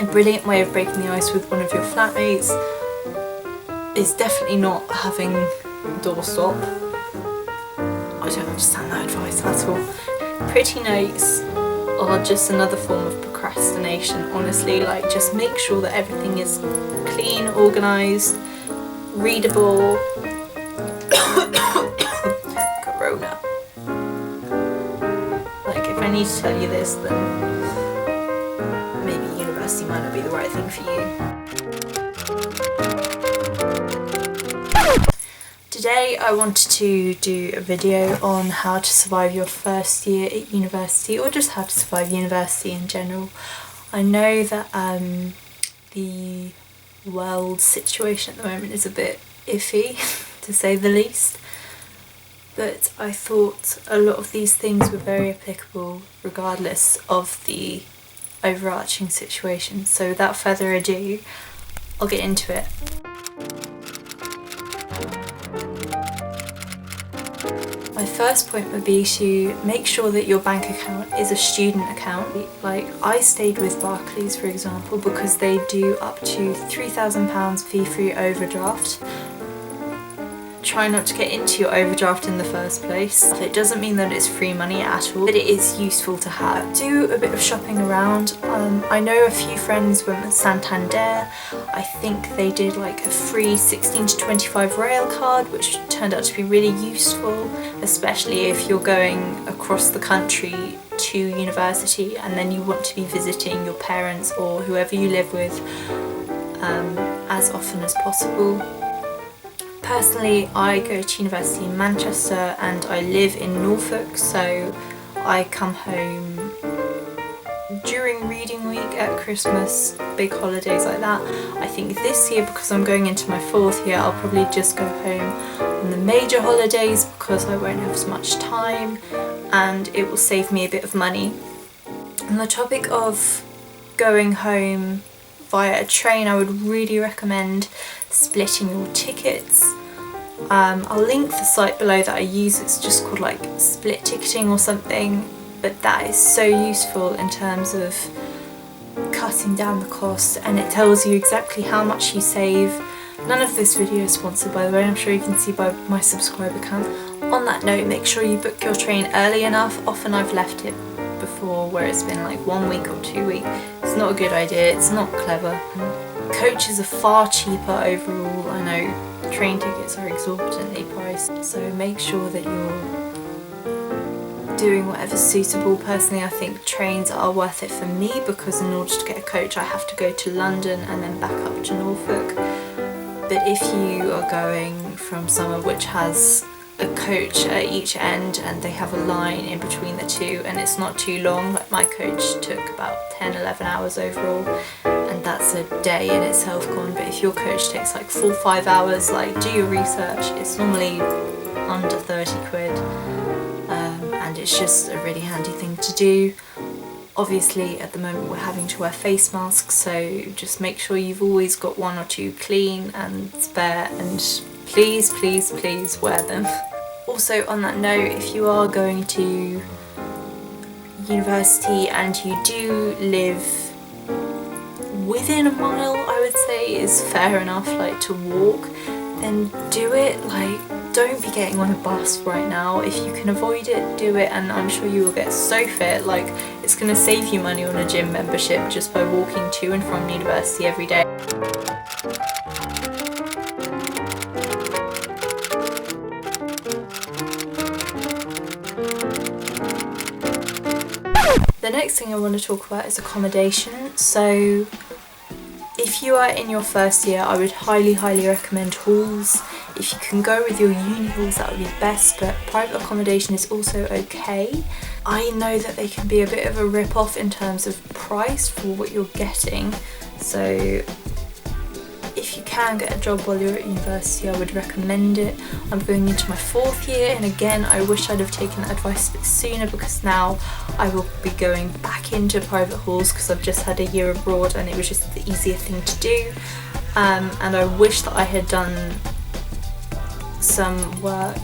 A brilliant way of breaking the ice with one of your flatmates is definitely not having doorstop. I don't understand that advice at all. Pretty notes are just another form of procrastination, honestly. Like, just make sure that everything is clean, organised, readable. Corona. Like, if I need to tell you this, then maybe university might not be the right thing for you. Today I wanted to do a video on how to survive your first year at university, or just how to survive university in general. I know that the world situation at the moment is a bit iffy, to say the least, but I thought a lot of these things were very applicable regardless of the overarching situation. So without further ado, I'll get into it. My first point would be to make sure that your bank account is a student account. Like, I stayed with Barclays, for example, because they do up to £3,000 fee-free overdraft. Try not to get into your overdraft in the first place. It doesn't mean that it's free money at all, but it is useful to have. Do a bit of shopping around. I know a few friends went with Santander. I think they did like a free 16 to 25 rail card, which turned out to be really useful, especially if you're going across the country to university and then you want to be visiting your parents or whoever you live with as often as possible. Personally, I go to university in Manchester and I live in Norfolk, so I come home during reading week, at Christmas, big holidays like that. I think this year, because I'm going into my 4th year, I'll probably just go home on the major holidays because I won't have as much time and it will save me a bit of money. On the topic of going home via a train, I would really recommend splitting your tickets. I'll link the site below that I use. It's just called like split ticketing or something, but that is so useful in terms of cutting down the cost, and it tells you exactly how much you save. None of this video is sponsored, by the way, I'm sure you can see by my subscriber count. On that note, make sure you book your train early enough. Often I've left it before where it's been like 1 week or 2 weeks. It's not a good idea, it's not clever. Coaches are far cheaper overall. I know train tickets are exorbitantly priced, so make sure that you're doing whatever's suitable. Personally, I think trains are worth it for me because in order to get a coach I have to go to London and then back up to Norfolk. But if you are going from somewhere which has a coach at each end and they have a line in between the two and it's not too long, like my coach took about 10-11 hours overall, and that's a day in itself gone. But if your coach takes like 4-5 hours, like, do your research, it's normally under 30 quid, and it's just a really handy thing to do. Obviously at the moment we're having to wear face masks, so just make sure you've always got 1 or 2 clean and spare, and please, please, please wear them. Also, on that note, if you are going to university and you do live within a mile, I would say is fair enough, like to walk, then do it. Like, don't be getting on a bus right now. If you can avoid it, do it, and I'm sure you will get so fit. Like, it's going to save you money on a gym membership just by walking to and from university every day. The next thing I want to talk about is accommodation. So if you are in your first year, I would highly recommend halls. If you can go with your uni halls, that would be best, but private accommodation is also okay. I know that they can be a bit of a rip-off in terms of price for what you're getting, so if you can get a job while you're at university, I would recommend it. I'm going into my 4th year, and again, I wish I'd have taken that advice a bit sooner, because now I will be going back into private halls because I've just had a year abroad and it was just the easier thing to do. And I wish that I had done some work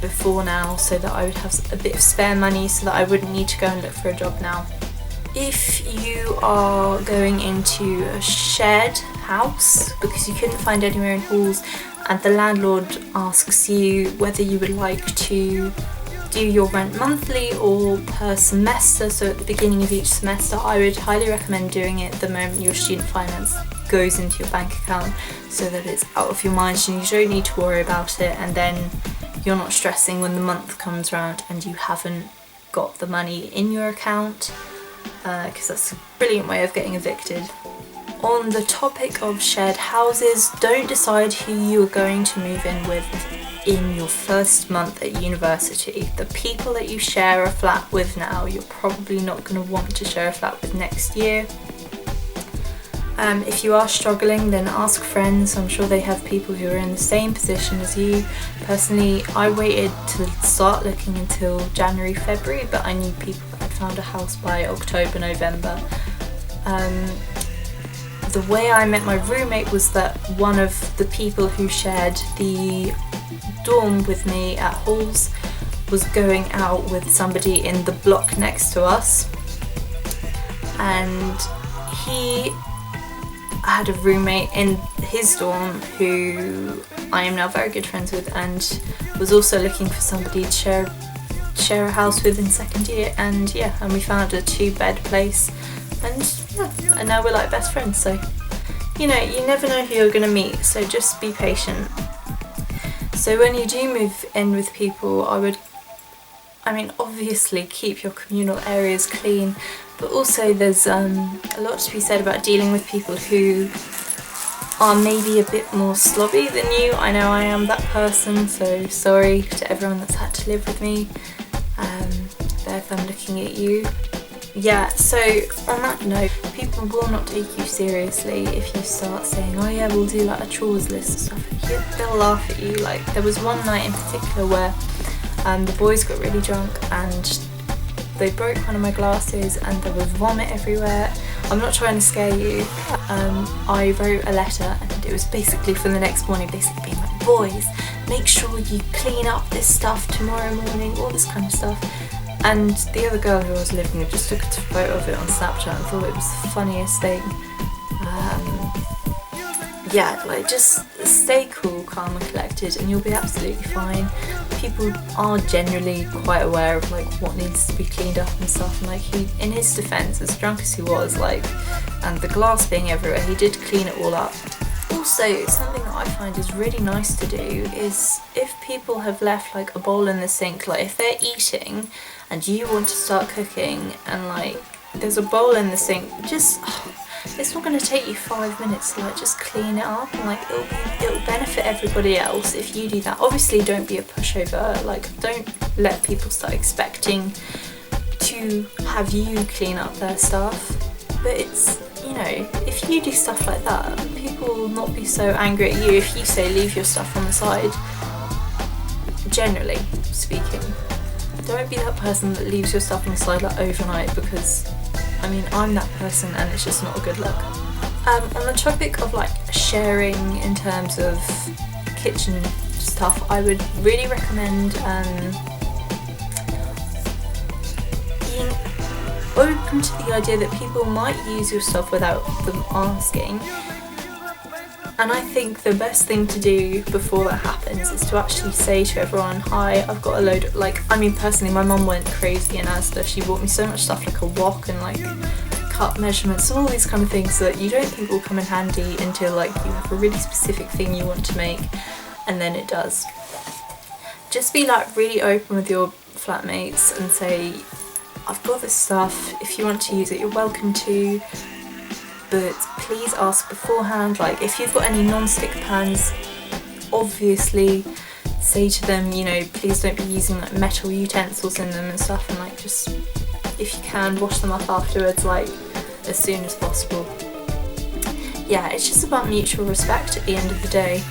before now so that I would have a bit of spare money so that I wouldn't need to go and look for a job now. If you are going into a shared house because you couldn't find anywhere in halls and the landlord asks you whether you would like to do your rent monthly or per semester, so at the beginning of each semester, I would highly recommend doing it the moment your student finance goes into your bank account, so that it's out of your mind and you don't need to worry about it, and then you're not stressing when the month comes around and you haven't got the money in your account, because that's a brilliant way of getting evicted. On the topic of shared houses, don't decide who you are going to move in with in your first month at university. The people that you share a flat with now, you're probably not going to want to share a flat with next year. If you are struggling, then ask friends. I'm sure they have people who are in the same position as you. Personally, I waited to start looking until January, February, but I knew people that had found a house by October, November. The way I met my roommate was that one of the people who shared the dorm with me at Halls was going out with somebody in the block next to us, and he had a roommate in his dorm who I am now very good friends with, and was also looking for somebody to share a house with in second year, and we found a 2-bed place, and now we're like best friends. So you never know who you're gonna meet, so just be patient. So when you do move in with people, obviously keep your communal areas clean, but also there's a lot to be said about dealing with people who are maybe a bit more slobby than you. I know I am that person, so sorry to everyone that's had to live with me. Beth, I'm looking at you. Yeah, so on that note, people will not take you seriously if you start saying, oh yeah, we'll do like a chores list and stuff. They'll laugh at you. Like, there was one night in particular where the boys got really drunk and they broke one of my glasses and there was vomit everywhere. I'm not trying to scare you. I wrote a letter and it was basically for the next morning, basically being like, boys, make sure you clean up this stuff tomorrow morning, all this kind of stuff. And the other girl who I was living with just took a photo of it on Snapchat and thought it was the funniest thing. Just stay cool, calm and collected and you'll be absolutely fine. People are generally quite aware of like what needs to be cleaned up and stuff, and like he, in his defence, as drunk as he was, and the glass being everywhere, he did clean it all up. Also, something that I find is really nice to do is if people have left like a bowl in the sink, like if they're eating and you want to start cooking and like there's a bowl in the sink, it's not going to take you 5 minutes to like just clean it up, and like it'll benefit everybody else if you do that. Obviously don't be a pushover, like don't let people start expecting to have you clean up their stuff, but it's, if you do stuff like that, people will not be so angry at you if you say leave your stuff on the side. Generally speaking, don't be that person that leaves your stuff on the side like overnight, because I'm that person and it's just not a good look. On the topic of like sharing in terms of kitchen stuff, I would really recommend being open to the idea that people might use your stuff without them asking. And I think the best thing to do before that happens is to actually say to everyone, hi, I've got a load of, personally, my mum went crazy in Asda. She bought me so much stuff, like a wok and like cup measurements, all these kind of things that you don't think will come in handy until like you have a really specific thing you want to make, and then it does. Just be like really open with your flatmates and say, I've got this stuff, if you want to use it, you're welcome to. But please ask beforehand. Like if you've got any non-stick pans, obviously say to them, please don't be using like metal utensils in them and stuff, and like just, if you can, wash them up afterwards, like as soon as possible. Yeah, it's just about mutual respect at the end of the day.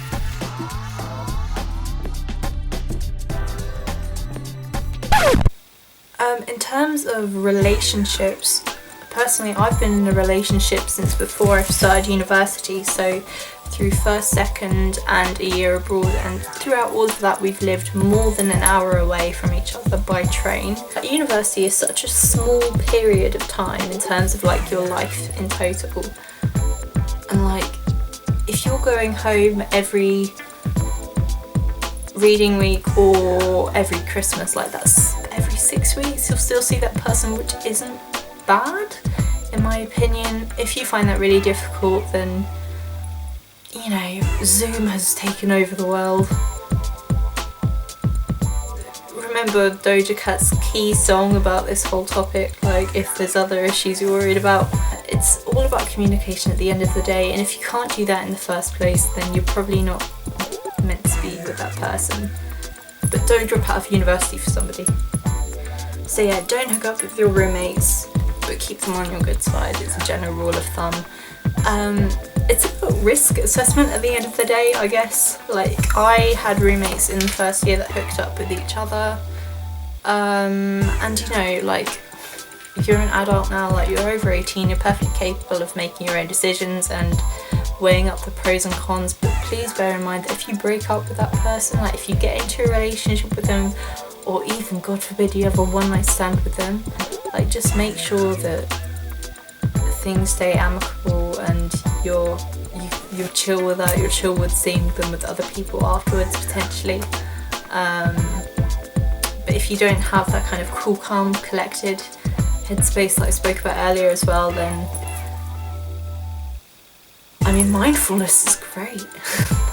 In terms of relationships, personally, I've been in a relationship since before I started university, so through first, second and a year abroad, and throughout all of that we've lived more than an hour away from each other by train. University is such a small period of time in terms of like your life in total, and like if you're going home every reading week or every Christmas, like that's every 6 weeks, you'll still see that person, which isn't bad in my opinion. If you find that really difficult, then you know, Zoom has taken over the world. Remember Doja Cat's key song about this whole topic, like if there's other issues you're worried about. It's all about communication at the end of the day, and if you can't do that in the first place, then you're probably not meant to be with that person. But don't drop out of university for somebody. So yeah, don't hook up with your roommates, but keep them on your good side. It's a general rule of thumb. It's about risk assessment at the end of the day, I guess. Like, I had roommates in the first year that hooked up with each other, and you know, like, you're an adult now, like you're over 18, you're perfectly capable of making your own decisions and weighing up the pros and cons, but please bear in mind that if you break up with that person, like if you get into a relationship with them, or even, God forbid, you have a one-night stand with them, like just make sure that things stay amicable and you're chill with that, you're chill with seeing them with other people afterwards potentially. But if you don't have that kind of cool, calm, collected headspace that I spoke about earlier as well, then I mean, mindfulness is great.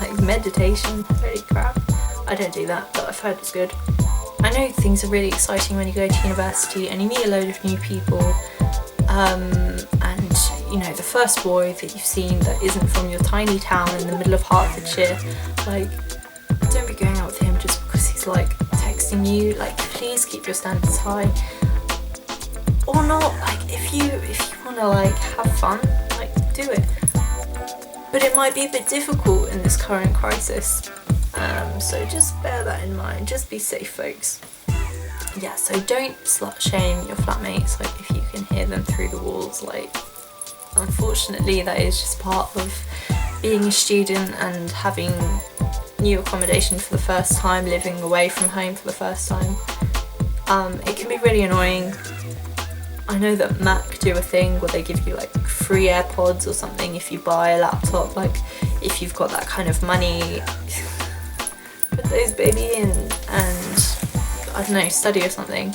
Like meditation, holy crap. I don't do that, but I've heard it's good. I know things are really exciting when you go to university and you meet a load of new people, and you know, the first boy that you've seen that isn't from your tiny town in the middle of Hertfordshire, like, don't be going out with him just because he's like texting you. Like, please keep your standards high. Or not, like if you wanna like have fun, like do it. But it might be a bit difficult in this current crisis. So just bear that in mind, just be safe, folks. Yeah, so don't slut shame your flatmates, like if you can hear them through the walls. Like, unfortunately that is just part of being a student and having new accommodation for the first time, living away from home for the first time. It can be really annoying. I know that Mac do a thing where they give you like free AirPods or something if you buy a laptop, like if you've got that kind of money. Put those baby in and I don't know, study or something.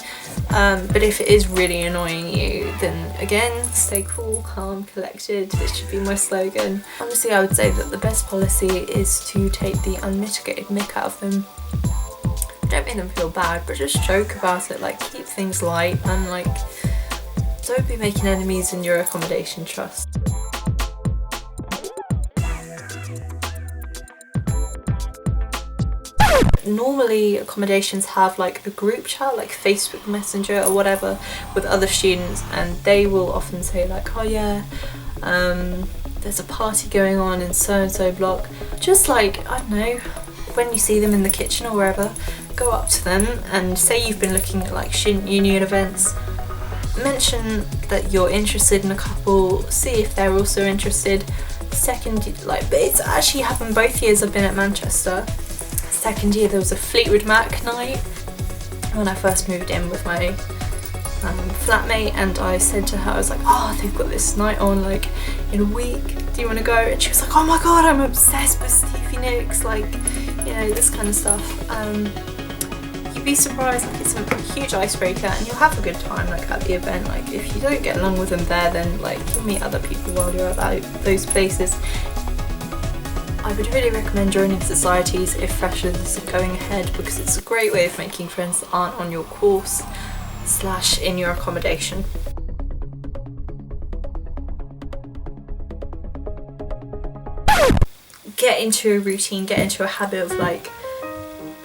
But if it is really annoying you, then again, stay cool, calm, collected. This should be my slogan. Honestly, I would say that the best policy is to take the unmitigated mick out of them. Don't make them feel bad, but just joke about it, like keep things light and like don't be making enemies in your accommodation trust. Normally accommodations have like a group chat, like Facebook Messenger or whatever, with other students, and they will often say like, oh yeah, there's a party going on in so and so block. Just like, I don't know, when you see them in the kitchen or wherever, go up to them and say you've been looking at like student union events, mention that you're interested in a couple, see if they're also interested. Second, like, but it's actually happened both years I've been at Manchester. Second year there was a Fleetwood Mac night when I first moved in with my flatmate, and I said to her, I was like, oh, they've got this night on like in a week, do you want to go? And she was like, oh my god, I'm obsessed with Stevie Nicks, like, you know, this kind of stuff. You'd be surprised, like it's a huge icebreaker and you'll have a good time like at the event. Like if you don't get along with them there, then like you'll meet other people while you're at those places. I would really recommend joining societies if freshers are going ahead, because it's a great way of making friends that aren't on your course / in your accommodation. Get into a routine, get into a habit of like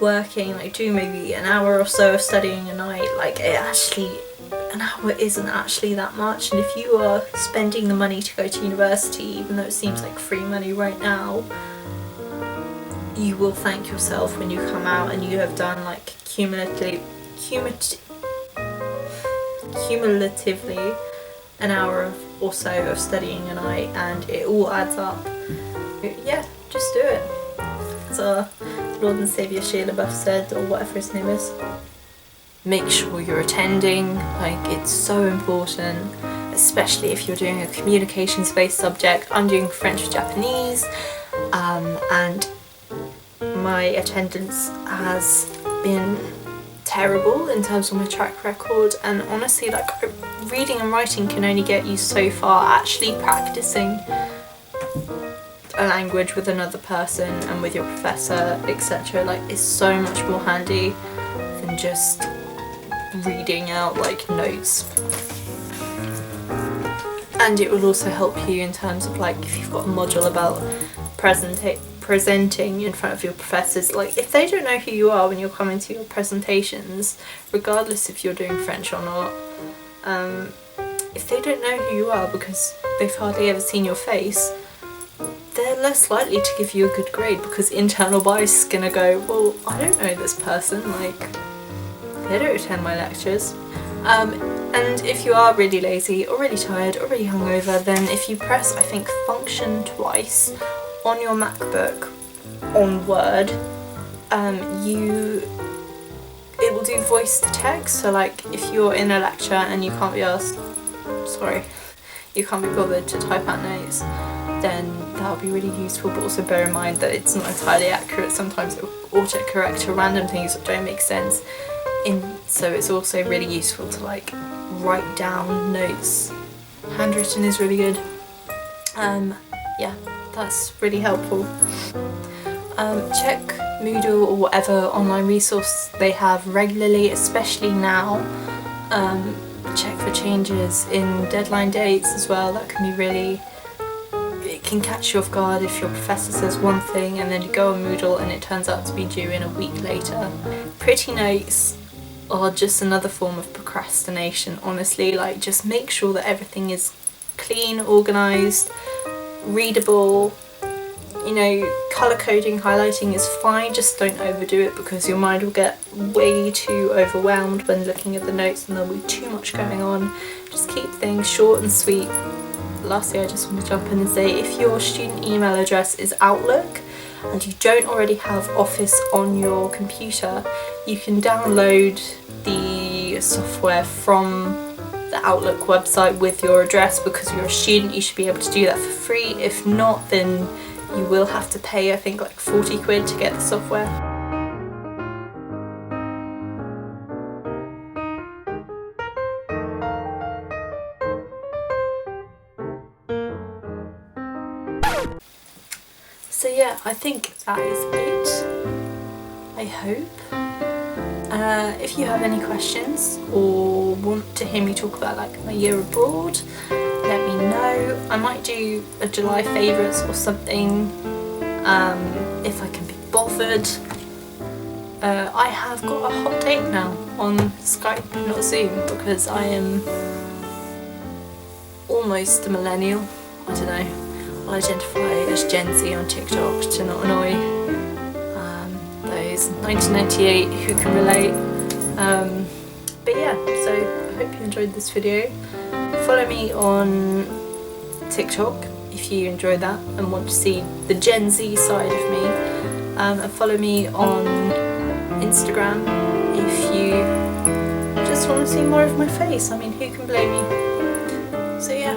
working, like doing maybe an hour or so of studying a night. Like an hour isn't actually that much, and if you are spending the money to go to university, even though it seems like free money right now, you will thank yourself when you come out and you have done like cumulatively an hour or so of studying a night, and it all adds up. Yeah, just do it. As our Lord and Saviour Shia LaBeouf said, or whatever his name is. Make sure you're attending, like it's so important, especially if you're doing a communications based subject. I'm doing French or Japanese, and my attendance has been terrible in terms of my track record, and honestly, like, reading and writing can only get you so far. Actually practicing a language with another person and with your professor, etc., like, is so much more handy than just reading out like notes. And it will also help you in terms of, like, if you've got a module about presenting in front of your professors, like, if they don't know who you are when you're coming to your presentations, regardless if you're doing French or not, if they don't know who you are because they've hardly ever seen your face, they're less likely to give you a good grade, because internal bias is gonna go, well, I don't know this person, like, they don't attend my lectures. And if you are really lazy or really tired or really hungover, then if you press, I think, function twice on your MacBook on Word, it will do voice to text. So, like, if you're in a lecture and you can't be bothered to type out notes, then that'll be really useful. But also bear in mind that it's not entirely accurate. Sometimes it will autocorrect to random things that don't make sense. So it's also really useful to, like, write down notes. Handwritten is really good. Yeah, that's really helpful. Check Moodle or whatever online resource they have regularly, especially now. Check for changes in deadline dates as well. That can be really, it can catch you off guard if your professor says one thing and then you go on Moodle and it turns out to be due in a week later. Pretty notes are just another form of procrastination, honestly. Like, just make sure that everything is clean, organised, readable. You know, colour coding, highlighting is fine, just don't overdo it, because your mind will get way too overwhelmed when looking at the notes and there'll be too much going on. Just keep things short and sweet. Lastly, I just want to jump in and say, if your student email address is Outlook and you don't already have Office on your computer, you can download the software from the Outlook website with your address. Because you're a student, you should be able to do that for free. If not, then you will have to pay, I think, like 40 quid to get the software. So yeah, I think that is it, I hope. If you have any questions or want to hear me talk about, like, my year abroad, let me know. I might do a July favourites or something, if I can be bothered. I have got a hot date now on Skype, not Zoom, because I am almost a millennial. I don't know. I'll identify as Gen Z on TikTok to not annoy those 1998 who can relate. But yeah, so I hope you enjoyed this video. Follow me on TikTok if you enjoy that and want to see the Gen Z side of me, and follow me on Instagram if you just want to see more of my face. I mean, who can blame me? So yeah.